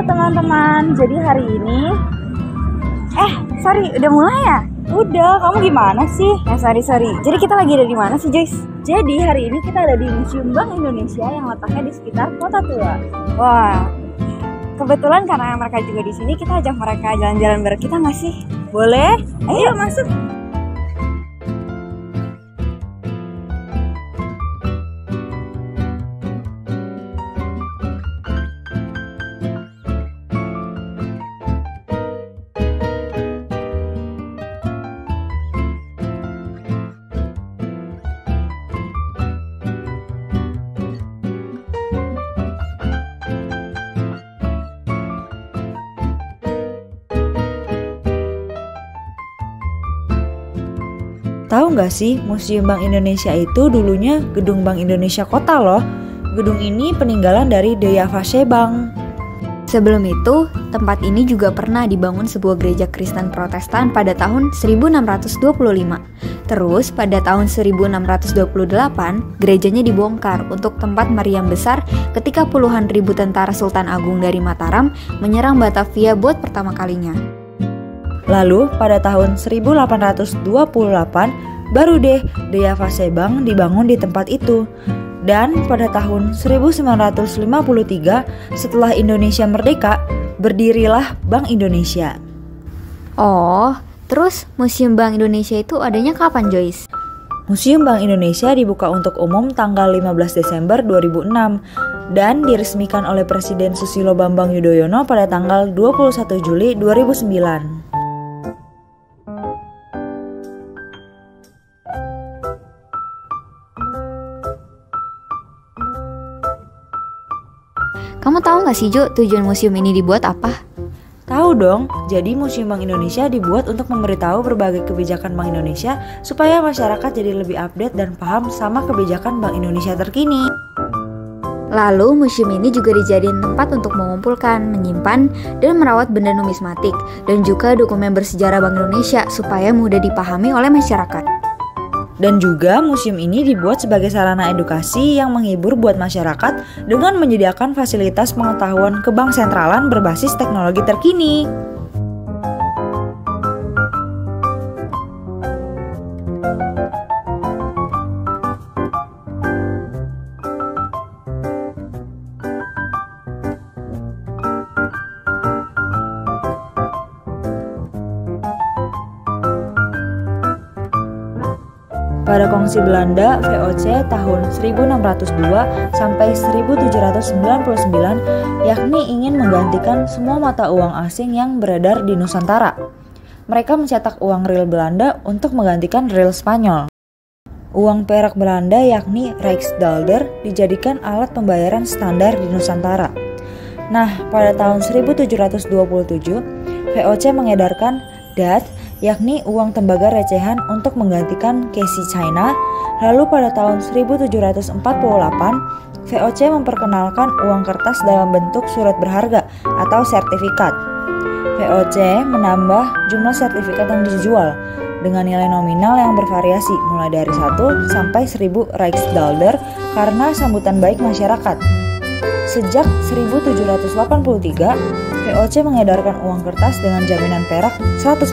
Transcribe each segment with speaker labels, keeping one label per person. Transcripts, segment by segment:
Speaker 1: teman-teman, jadi hari ini udah mulai ya? Udah, kamu gimana sih? Sorry. Jadi kita lagi ada di mana sih, Joyce? Jadi hari ini kita ada di Museum Bank Indonesia yang letaknya di sekitar Kota Tua. Wah, kebetulan karena mereka juga di sini, kita ajak mereka jalan-jalan bareng, kita nggak sih? Boleh? Ayo masuk.
Speaker 2: Tahu nggak sih, Museum Bank Indonesia itu dulunya Gedung Bank Indonesia Kota loh. Gedung ini peninggalan dari Deyavashe Bank.
Speaker 3: Sebelum itu, tempat ini juga pernah dibangun sebuah gereja Kristen Protestan pada tahun 1625. Terus pada tahun 1628, gerejanya dibongkar untuk tempat meriam besar ketika puluhan ribu tentara Sultan Agung dari Mataram menyerang Batavia buat pertama kalinya.
Speaker 2: Lalu pada tahun 1828 baru deh Deyavashe Bank dibangun di tempat itu. Dan pada tahun 1953 setelah Indonesia merdeka, berdirilah Bank Indonesia.
Speaker 3: Oh, terus Museum Bank Indonesia itu adanya kapan, Joyce?
Speaker 2: Museum Bank Indonesia dibuka untuk umum tanggal 15 Desember 2006 dan diresmikan oleh Presiden Susilo Bambang Yudhoyono pada tanggal 21 Juli 2009.
Speaker 3: Kamu tahu nggak sih, Jo, tujuan museum ini dibuat apa?
Speaker 2: Tahu dong, jadi Museum Bank Indonesia dibuat untuk memberitahu berbagai kebijakan Bank Indonesia supaya masyarakat jadi lebih update dan paham sama kebijakan Bank Indonesia terkini.
Speaker 3: Lalu, museum ini juga dijadiin tempat untuk mengumpulkan, menyimpan, dan merawat benda numismatik, dan juga dokumen bersejarah Bank Indonesia supaya mudah dipahami oleh masyarakat.
Speaker 2: Dan juga museum ini dibuat sebagai sarana edukasi yang menghibur buat masyarakat dengan menyediakan fasilitas pengetahuan kebank sentralan berbasis teknologi terkini. Pada Kongsi Belanda VOC tahun 1602 sampai 1799, yakni ingin menggantikan semua mata uang asing yang beredar di Nusantara. Mereka mencetak uang real Belanda untuk menggantikan real Spanyol. Uang perak Belanda yakni Rijksdaalder dijadikan alat pembayaran standar di Nusantara. Nah, pada tahun 1727, VOC mengedarkan DAT, yakni uang tembaga recehan untuk menggantikan Kesi China. Lalu pada tahun 1748, VOC memperkenalkan uang kertas dalam bentuk surat berharga atau sertifikat. VOC menambah jumlah sertifikat yang dijual dengan nilai nominal yang bervariasi mulai dari 1 sampai 1000 Rijksdaalder karena sambutan baik masyarakat. Sejak 1783, VOC mengedarkan uang kertas dengan jaminan perak 100%.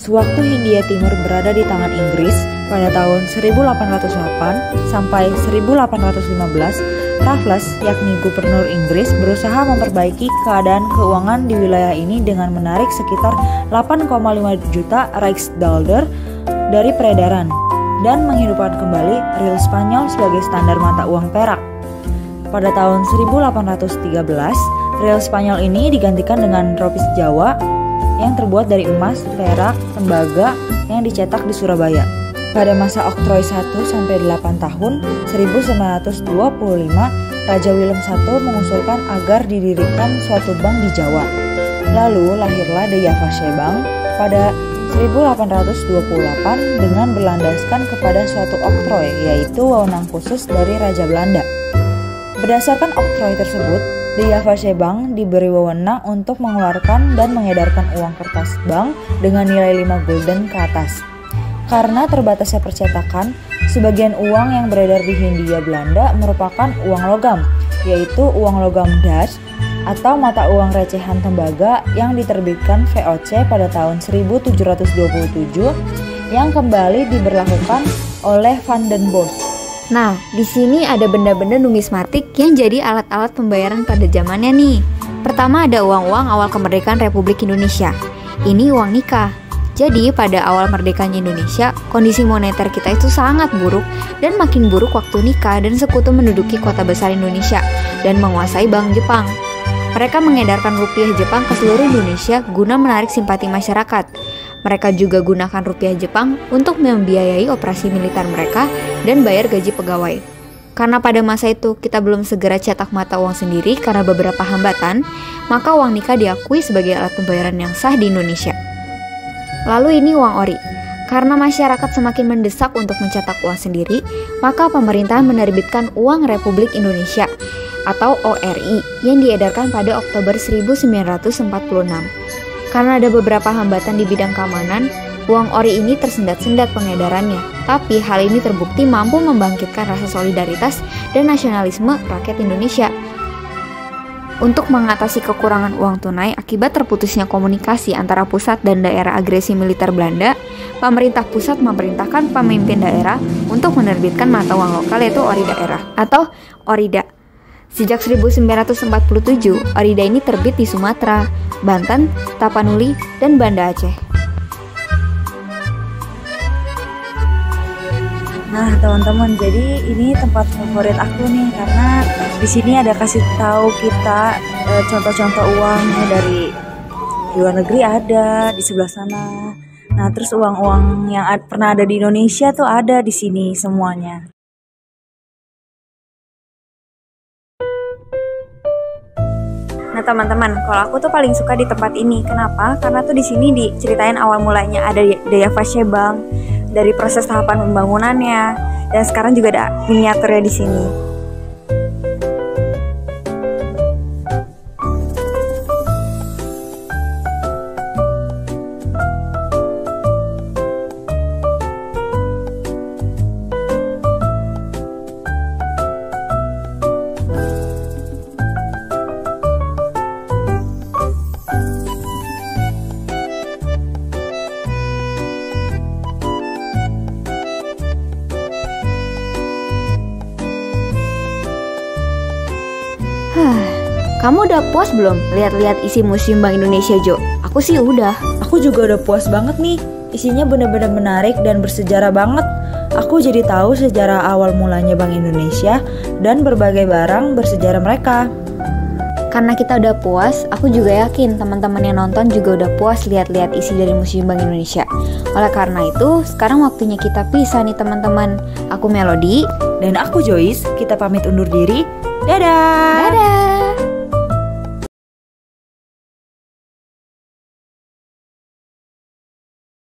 Speaker 2: Sewaktu Hindia Timur berada di tangan Inggris pada tahun 1808 sampai 1815, Raffles, yakni gubernur Inggris, berusaha memperbaiki keadaan keuangan di wilayah ini dengan menarik sekitar 8,5 juta Rijksdaalder dari peredaran dan menghidupkan kembali real Spanyol sebagai standar mata uang perak. Pada tahun 1813, real Spanyol ini digantikan dengan ropis Jawa yang terbuat dari emas, perak, tembaga yang dicetak di Surabaya. Pada masa oktroy 1-8 tahun 1925, Raja Willem I mengusulkan agar didirikan suatu bank di Jawa. Lalu lahirlah Deyavashe Bank pada 1828 dengan berlandaskan kepada suatu oktroy, yaitu wewenang khusus dari Raja Belanda. Berdasarkan oktroy tersebut, Deyavashe Bank diberi wewenang untuk mengeluarkan dan mengedarkan uang kertas bank dengan nilai 5 gulden ke atas. Karena terbatasnya percetakan, sebagian uang yang beredar di Hindia Belanda merupakan uang logam, yaitu uang logam Dutch atau mata uang recehan tembaga yang diterbitkan VOC pada tahun 1727 yang kembali diberlakukan oleh Van den Bosch.
Speaker 3: Nah, di sini ada benda-benda numismatik yang jadi alat-alat pembayaran pada zamannya nih. Pertama ada uang-uang awal kemerdekaan Republik Indonesia. Ini uang nikah. Jadi pada awal merdekanya Indonesia, kondisi moneter kita itu sangat buruk dan makin buruk waktu nikah dan sekutu menduduki kota besar Indonesia dan menguasai Bank Jepang. Mereka mengedarkan rupiah Jepang ke seluruh Indonesia guna menarik simpati masyarakat. Mereka juga gunakan rupiah Jepang untuk membiayai operasi militer mereka dan bayar gaji pegawai. Karena pada masa itu kita belum segera cetak mata uang sendiri karena beberapa hambatan, maka uang nikah diakui sebagai alat pembayaran yang sah di Indonesia. Lalu ini uang ori. Karena masyarakat semakin mendesak untuk mencetak uang sendiri, maka pemerintahan menerbitkan Uang Republik Indonesia atau ORI yang diedarkan pada Oktober 1946. Karena ada beberapa hambatan di bidang keamanan, uang ori ini tersendat-sendat pengedarannya. Tapi hal ini terbukti mampu membangkitkan rasa solidaritas dan nasionalisme rakyat Indonesia. Untuk mengatasi kekurangan uang tunai akibat terputusnya komunikasi antara pusat dan daerah agresi militer Belanda, pemerintah pusat memerintahkan pemimpin daerah untuk menerbitkan mata uang lokal yaitu ori daerah atau orida. Sejak 1947, orida ini terbit di Sumatera, Banten, Tapanuli, dan Banda Aceh.
Speaker 1: Nah, teman-teman, jadi ini tempat favorit aku nih karena di sini ada kasih tahu kita contoh-contoh uangnya dari luar negeri ada di sebelah sana. Nah, terus uang-uang yang pernah ada di Indonesia tuh ada di sini semuanya. Nah, teman-teman, kalau aku tuh paling suka di tempat ini. Kenapa? Karena tuh di sini diceritain awal mulanya ada Dayavasya Bank, dari proses tahapan pembangunannya, dan sekarang juga ada miniaturnya di sini.
Speaker 3: Kamu udah puas belum lihat-lihat isi Museum Bank Indonesia, Jo? Aku sih udah.
Speaker 2: Aku juga udah puas banget nih. Isinya benar-benar menarik dan bersejarah banget. Aku jadi tahu sejarah awal mulanya Bank Indonesia dan berbagai barang bersejarah mereka.
Speaker 3: Karena kita udah puas, aku juga yakin teman-teman yang nonton juga udah puas lihat-lihat isi dari Museum Bank Indonesia. Oleh karena itu, sekarang waktunya kita pisah nih teman-teman. Aku Melody
Speaker 2: dan aku Joyce. Kita pamit undur diri. Dadah.
Speaker 3: Dadah.